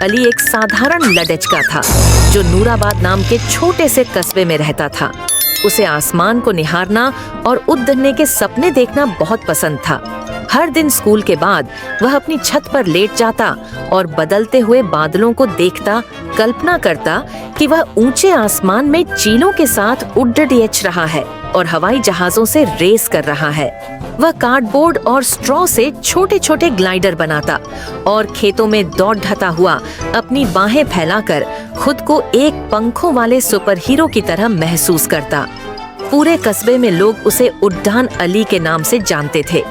अली एक साधारण लडच का था जो नूराबाद नाम के छोटे से कस्बे में रहता था। उसे आसमान को निहारना और उड़ने के सपने देखना बहुत पसंद था। हर दिन स्कूल के बाद वह अपनी छत पर लेट जाता और बदलते हुए बादलों को देखता, कल्पना करता कि वह ऊंचे आसमान में चीलों के साथ उड़च रहा है और हवाई जहाजों से रेस कर रहा है। वह कार्डबोर्ड और स्ट्रॉ से छोटे छोटे ग्लाइडर बनाता और खेतों में दौड़ ढता हुआ अपनी बाहें फैलाकर खुद को एक पंखों वाले सुपर हीरो की तरह महसूस करता। पूरे कस्बे में लोग उसे उड्डान अली के नाम से जानते थे।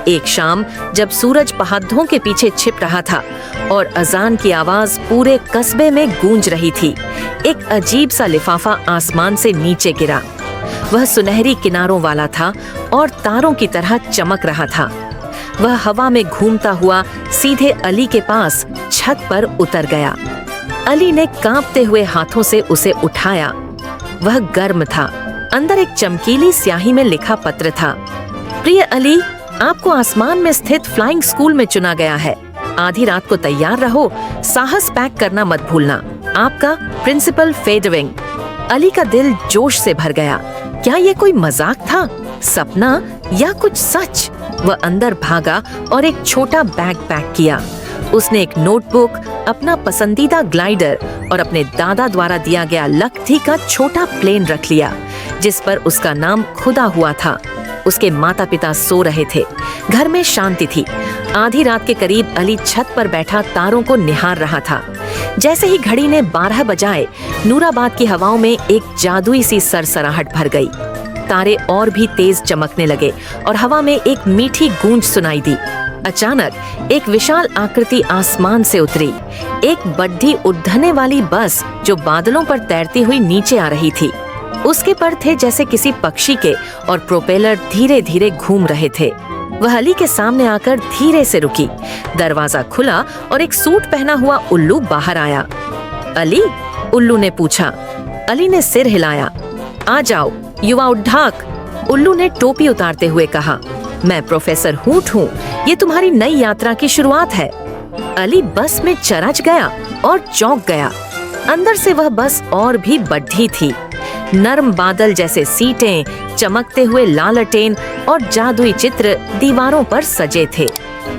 एक शाम जब सूरज पहाड़ों के पीछे छिप रहा था और अजान की आवाज पूरे कस्बे में गूंज रही थी, एक अजीब सा लिफाफा आसमान से नीचे गिरा। वह सुनहरी किनारों वाला था और तारों की तरह चमक रहा था। वह हवा में घूमता हुआ सीधे अली के पास छत पर उतर गया। अली ने कांपते हुए हाथों से उसे उठाया। वह गर्म था। अंदर एक चमकीली स्याही में लिखा पत्र था। प्रिय अली, आपको आसमान में स्थित फ्लाइंग स्कूल में चुना गया है। आधी रात को तैयार रहो, साहस पैक करना मत भूलना। आपका प्रिंसिपल फेडविंग। अली का दिल जोश से भर गया। क्या ये कोई मजाक था, सपना या कुछ सच? वह अंदर भागा और एक छोटा बैग पैक किया। उसने एक नोटबुक, अपना पसंदीदा ग्लाइडर और अपने दादा द्वारा दिया गया लकड़ी का छोटा प्लेन रख लिया, जिस पर उसका नाम खुदा हुआ था। उसके माता पिता सो रहे थे। घर में शांति थी। आधी रात के करीब अली छत पर बैठा तारों को निहार रहा था। जैसे ही घड़ी ने 12 बजाए, नूराबाद की हवाओं में एक जादुई सी सरसराहट भर गई। तारे और भी तेज चमकने लगे और हवा में एक मीठी गूंज सुनाई दी। अचानक एक विशाल आकृति आसमान से उतरी। एक बड्ढी उड़ने वाली बस जो बादलों पर तैरती हुई नीचे आ रही थी। उसके पर थे जैसे किसी पक्षी के और प्रोपेलर धीरे धीरे घूम रहे थे। वह अली के सामने आकर धीरे से रुकी। दरवाजा खुला और एक सूट पहना हुआ उल्लू बाहर आया। अली? उल्लू ने पूछा। अली ने सिर हिलाया। आ जाओ युवा उड्ढाक, उल्लू ने टोपी उतारते हुए कहा। मैं प्रोफेसर हूट हूँ। ये तुम्हारी नई यात्रा की शुरुआत है। अली बस में चरच गया और चौंक गया। अंदर से वह बस और भी बड्ढी थी। नर्म बादल जैसे सीटें, चमकते हुए लालटेन और जादुई चित्र दीवारों पर सजे थे।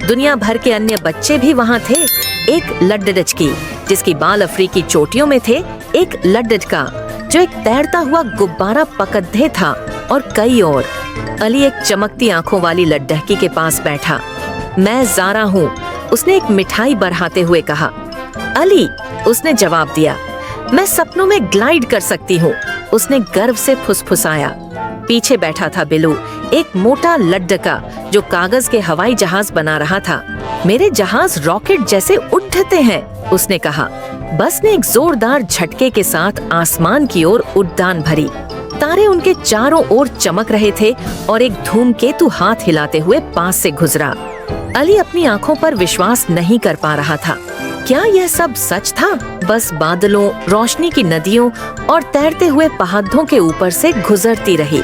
दुनिया भर के अन्य बच्चे भी वहाँ थे। एक लड्डच जिसकी बाल अफ्रीकी चोटियों में थे, एक लड्डका जो एक तैरता हुआ गुब्बारा पकड़े था, और कई और। अली एक चमकती आंखों वाली लड्डकी के पास बैठा। मैं ज़ारा हूँ, उसने एक मिठाई बढ़ाते हुए कहा। अली, उसने जवाब दिया। मैं सपनों में ग्लाइड कर सकती हूँ, उसने गर्व से फुसफुसाया। पीछे बैठा था बिलू, एक मोटा लड्डका जो कागज के हवाई जहाज बना रहा था। मेरे जहाज रॉकेट जैसे उड़ते हैं, उसने कहा। बस ने एक जोरदार झटके के साथ आसमान की ओर उड़ान भरी। तारे उनके चारों ओर चमक रहे थे और एक धूमकेतु हाथ हिलाते हुए पास से गुजरा। अली अपनी आंखों पर विश्वास नहीं कर पा रहा था। क्या यह सब सच था? बस बादलों, रोशनी की नदियों और तैरते हुए पहाड़ों के ऊपर से गुजरती रही।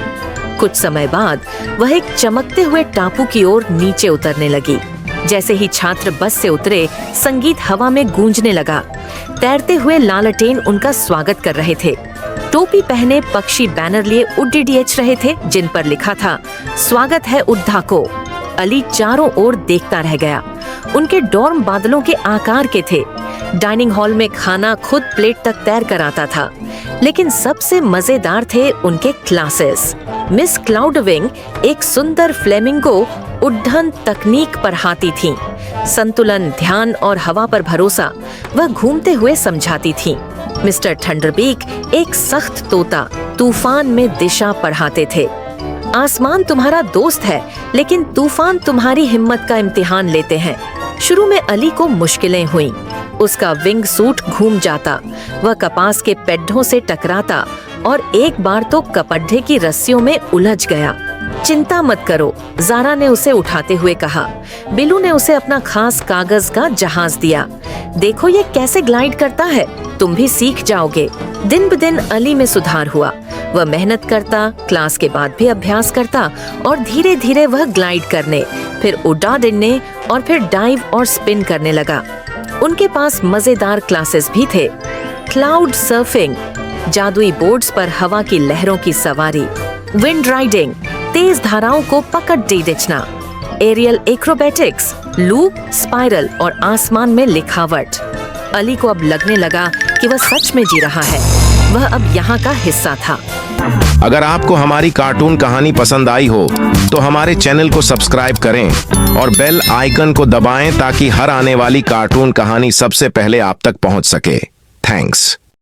कुछ समय बाद वह एक चमकते हुए टापू की ओर नीचे उतरने लगी। जैसे ही छात्र बस से उतरे, संगीत हवा में गूंजने लगा। तैरते हुए लालटेन उनका स्वागत कर रहे थे। टोपी पहने पक्षी बैनर लिए उड़च रहे थे, जिन पर लिखा था, स्वागत है उड्ढाको। अली चारों ओर देखता रह गया। उनके डॉर्म बादलों के आकार के थे। डाइनिंग हॉल में खाना खुद प्लेट तक तैर कर आता था। लेकिन सबसे मजेदार थे उनके क्लासेस। मिस क्लाउडविंग एक सुंदर फ्लेमिंगो उड्डन तकनीक पर हाती थीं। संतुलन, ध्यान और हवा पर भरोसा वह घूमते हुए समझाती थीं। मिस्टर थंडरबीक एक सख्त तोता तूफान में दिशा पढ़ाते थे। आसमान तुम्हारा दोस्त है, लेकिन तूफान तुम्हारी हिम्मत का इम्तिहान लेते हैं। शुरू में अली को मुश्किलें हुईं। उसका विंग सूट घूम जाता, वह कपास के पेड्ढों से टकराता और एक बार तो कपड्ढे की रस्सियों में उलझ गया। चिंता मत करो, ज़ारा ने उसे उठाते हुए कहा। बिलू ने उसे अपना खास कागज का जहाज दिया। देखो ये कैसे ग्लाइड करता है, तुम भी सीख जाओगे। दिन ब दिन अली में सुधार हुआ। वह मेहनत करता, क्लास के बाद भी अभ्यास करता और धीरे धीरे वह ग्लाइड करने, फिर उड़ा देने और फिर डाइव और स्पिन करने लगा। उनके पास मजेदार क्लासेस भी थे। क्लाउड सर्फिंग, जादुई बोर्ड्स पर हवा की लहरों की सवारी, विंड राइडिंग, तेज धाराओं को पकड़ दे बेचना, एरियल एक्रोबैटिक्स, लूप, स्पाइरल और आसमान में लिखावट। अली को अब लगने लगा कि वह सच में जी रहा है, वह अब यहाँ का हिस्सा था। अगर आपको हमारी कार्टून कहानी पसंद आई हो तो हमारे चैनल को सब्सक्राइब करें और बेल आइकन को दबाएं ताकि हर आने वाली कार्टून कहानी सबसे पहले आप तक पहुंच सके। थैंक्स।